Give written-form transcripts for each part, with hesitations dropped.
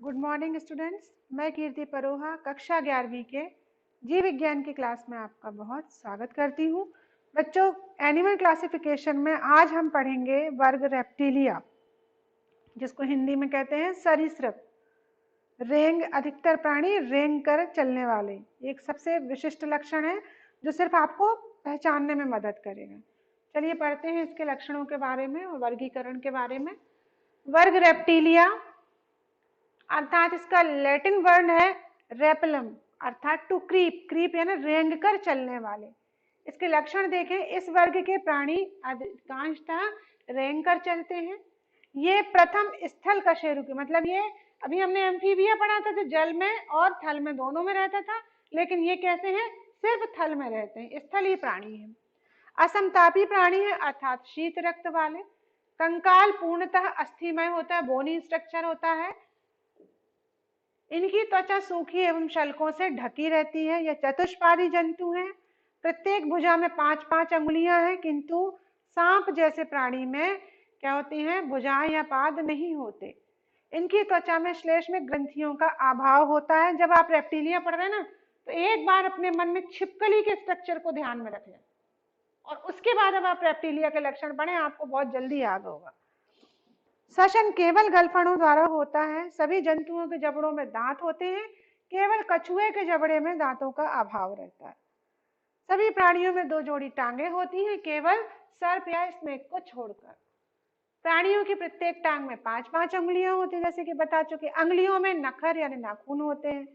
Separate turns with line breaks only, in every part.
Good morning students. मैं कीर्ति परोहा कक्षा 11वीं के जीव विज्ञान की क्लास में आपका बहुत स्वागत करती हूँ। बच्चों, एनिमल क्लासिफिकेशन में आज हम पढ़ेंगे वर्ग रेप्टिलिया, जिसको हिंदी में कहते हैं सरीसृप। रेंग अधिकतर प्राणी रेंग कर चलने वाले एक सबसे विशिष्ट लक्षण है जो सिर्फ आपको पहचानने में मदद करेगा। चलिए पढ़ते हैं इसके लक्षणों के बारे में और वर्गीकरण के बारे में। वर्ग रेप्टिलिया अर्थात इसका लैटिन वर्ण है रेपलम, अर्थात टू क्रीप। क्रीप यानी रेंग कर चलने वाले। इसके लक्षण देखें, इस वर्ग के प्राणी अधिकांशतः रेंग कर चलते हैं। ये प्रथम स्थल कशेरुकी, मतलब ये अभी हमने एम्फीबिया पढ़ा था जो जल में और थल में दोनों में रहता था, लेकिन ये कैसे हैं? सिर्फ थल में रहते हैं, स्थलीय प्राणी है। असमतापी प्राणी है अर्थात शीत रक्त वाले। कंकाल पूर्णतः अस्थिमय होता है, बोनी स्ट्रक्चर होता है। इनकी त्वचा सूखी एवं शल्कों से ढकी रहती है। यह चतुष्पादी जंतु हैं। प्रत्येक भुजा में 5-5 अंगुलियां हैं, किंतु सांप जैसे प्राणी में क्या होती हैं? भुजाएं या पाद नहीं होते। इनकी त्वचा में श्लेष्मिक ग्रंथियों का अभाव होता है। जब आप रेप्टिलिया पढ़ रहे हैं ना, तो एक बार अपने मन में छिपकली के स्ट्रक्चर को ध्यान में रख लें और उसके बाद अब आप रेप्टिलिया के लक्षण पढ़ें, आपको बहुत जल्दी याद होगा। श्वसन केवल गलफड़ों द्वारा होता है। सभी जंतुओं के जबड़ों में दांत होते हैं, केवल कछुए के जबड़े में दांतों का अभाव रहता है। सभी प्राणियों में 2 जोड़ी टांगे होती हैं, केवल सर्प या स्नेक को छोड़कर। प्राणियों की प्रत्येक टांग में 5-5 अंगुलियां होती हैं, जैसे कि बता चुके। अंगुलियों में नखर यानी नाखून होते हैं।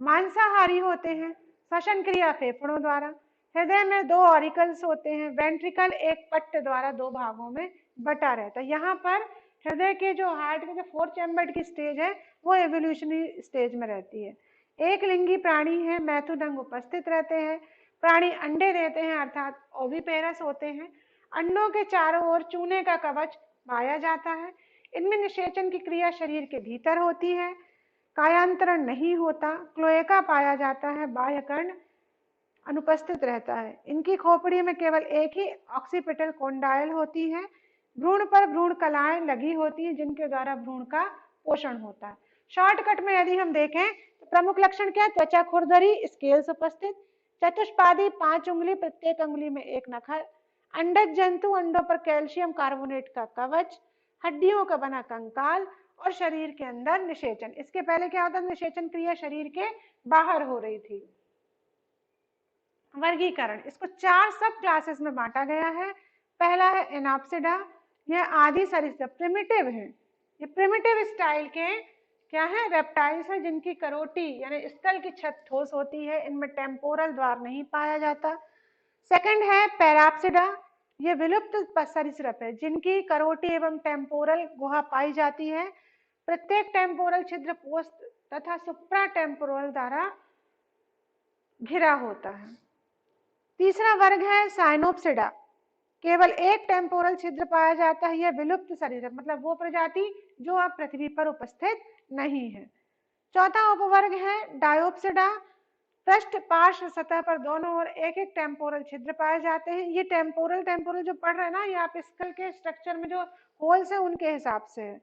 मांसाहारी होते हैं। श्वसन क्रिया फेफड़ों द्वारा। हृदय में 2 ऑरिकल्स होते हैं। वेंट्रिकल एक पट्ट द्वारा 2 भागों में बटा रहता है। यहाँ पर हृदय के जो हार्ट के जो 4 चैम्बर्ड की स्टेज है वो एवोल्यूशनरी स्टेज में रहती है। एक लिंगी प्राणी है, मैथुन अंग उपस्थित रहते हैं। प्राणी अंडे देते हैं अर्थात ओविपेरस होते हैं। अंडों के चारों ओर चूने का कवच पाया जाता है। इनमें निषेचन की क्रिया शरीर के भीतर होती है। कायांतरण नहीं होता। क्लोएका पाया जाता है। बाह्यकर्ण अनुपस्थित रहता है। इनकी खोपड़ी में केवल एक ही ऑक्सीपिटल कोंडाइल होती है। भ्रूण पर भ्रूण कलाएं लगी होती हैं, जिनके द्वारा भ्रूण का पोषण होता है। शॉर्टकट में यदि हम देखें तो प्रमुख लक्षण क्या है? त्वचा खुरदरी, स्केल्स उपस्थित, चतुष्पादी 5 उंगली, प्रत्येक अंगुली में 1 नखर, अंडज जंतु, अंडों पर कैल्शियम कार्बोनेट का कवच, हड्डियों का बना कंकाल और शरीर के अंदर निषेचन। इसके पहले क्या होता था? निषेचन क्रिया शरीर के बाहर हो रही थी। वर्गीकरण, इसको 4 सब क्लासेस में बांटा गया है। पहला है एनाप्सिडा। यह आदि सरीसृप, प्रिमिटिव है। ये प्रिमिटिव स्टाइल के क्या है? रेप्टाइल्स हैं, जिनकी करोटी यानी स्थल की छत ठोस होती है। इनमें टेम्पोरल द्वार नहीं पाया जाता। सेकंड है पैराप्सिडा। ये विलुप्त सरीसृप है, जिनकी करोटी एवं टेम्पोरल गुहा पाई जाती है। प्रत्येक टेम्पोरल छिद्र पोस्ट तथा सुप्रा टेम्पोरल द्वारा घिरा होता है। तीसरा वर्ग है साइनोप्सिडा। केवल एक टेम्पोरल छिद्र पाया जाता है। यह विलुप्त सरीसृप, मतलब वो प्रजाति जो अब पृथ्वी पर उपस्थित नहीं है। चौथा उपवर्ग है डायोप्सिडा। पृष्ठ पार्श्व सतह पर दोनों ओर एक एक टेम्पोरल छिद्र पाए जाते हैं। ये टेम्पोरल जो पढ़ रहे हैं ना, ये आप स्कल के स्ट्रक्चर में जो होल्स है उनके हिसाब से है।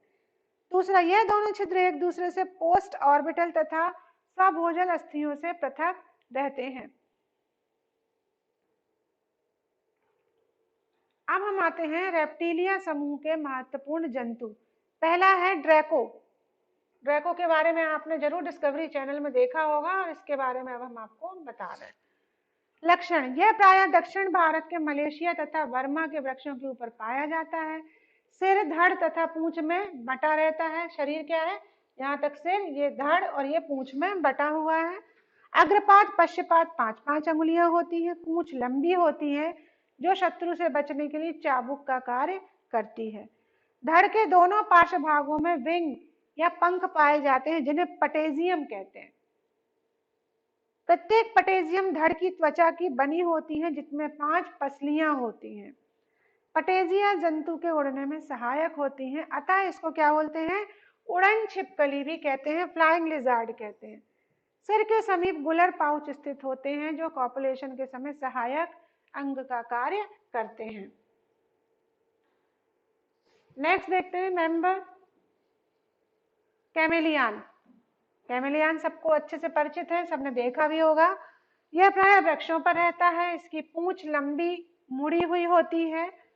दूसरा, यह दोनों छिद्र एक दूसरे से पोस्ट ऑर्बिटल तथा स्वभोजल अस्थियों से पृथक रहते हैं। अब हम आते हैं रेप्टिलिया समूह के महत्वपूर्ण जंतु। पहला है ड्रैको। ड्रैको के बारे में आपने जरूर डिस्कवरी चैनल में देखा होगा और इसके बारे में अब हम आपको बता रहे हैं। लक्षण, यह प्रायः दक्षिण भारत के मलेशिया तथा बर्मा के वृक्षों के ऊपर पाया जाता है। सिर, धड़ तथा पूंछ में बटा रहता है। शरीर क्या है? यहाँ तक सिर, ये धड़ और ये पूंछ में बटा हुआ है। अग्रपाद, पश्चपाद 5-5 अंगुलियां होती हैं। पूंछ लंबी होती है, जो शत्रु से बचने के लिए चाबुक का कार्य करती है। धड़ के दोनों पार्श्व भागों में विंग या पंख पाए जाते हैं, जिन्हें पटेजियम कहते हैं। प्रत्येक पटेजियम धड़ की त्वचा की बनी होती है, जिसमें 5 पसलियां होती हैं। पटेजिया जंतु के उड़ने में सहायक होती हैं, अतः इसको क्या बोलते हैं? उड़न छिपकली भी कहते हैं, फ्लाइंग लिजार्ड कहते हैं। सिर के समीप गुलर पाउच स्थित होते हैं, जो कॉपुलेशन के समय सहायक अंग का कार्य करते हैं। नेक्स्ट देखते हैं मेंबर कैमेलियन। कैमेलियन सबको अच्छे से परिचित है, सबने देखा भी होगा। यह प्रायः वृक्षों पर रहता है। इसकी पूंछ लंबी मुड़ी हुई होती है।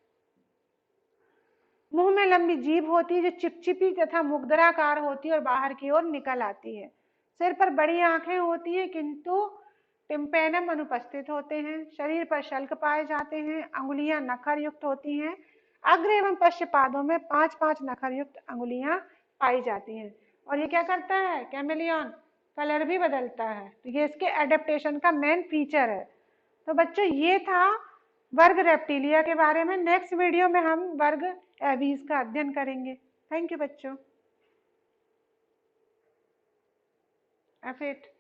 मुंह में लंबी जीभ होती है जो चिपचिपी तथा मुग्दराकार होती है और बाहर की ओर निकल आती है। सिर पर बड़ी आंखें होती हैं किंतु टिम्पेनम अनुपस्थित होते हैं। शरीर पर शल्क पाए जाते हैं। अंगुलियां नखर युक्त होती हैं। अग्र एवं पश्च पादों में 5-5 नखर युक्त अंगुलियां पाई जाती हैं। और ये क्या करता है कैमेलियन? कलर भी बदलता है। तो ये इसके एडेप्टेशन का मेन फीचर है। तो बच्चों ये था वर्ग रेप्टिलिया के बारे में। नेक्स्ट वीडियो में हम वर्ग एबीज का अध्ययन करेंगे। थैंक यू बच्चों। F8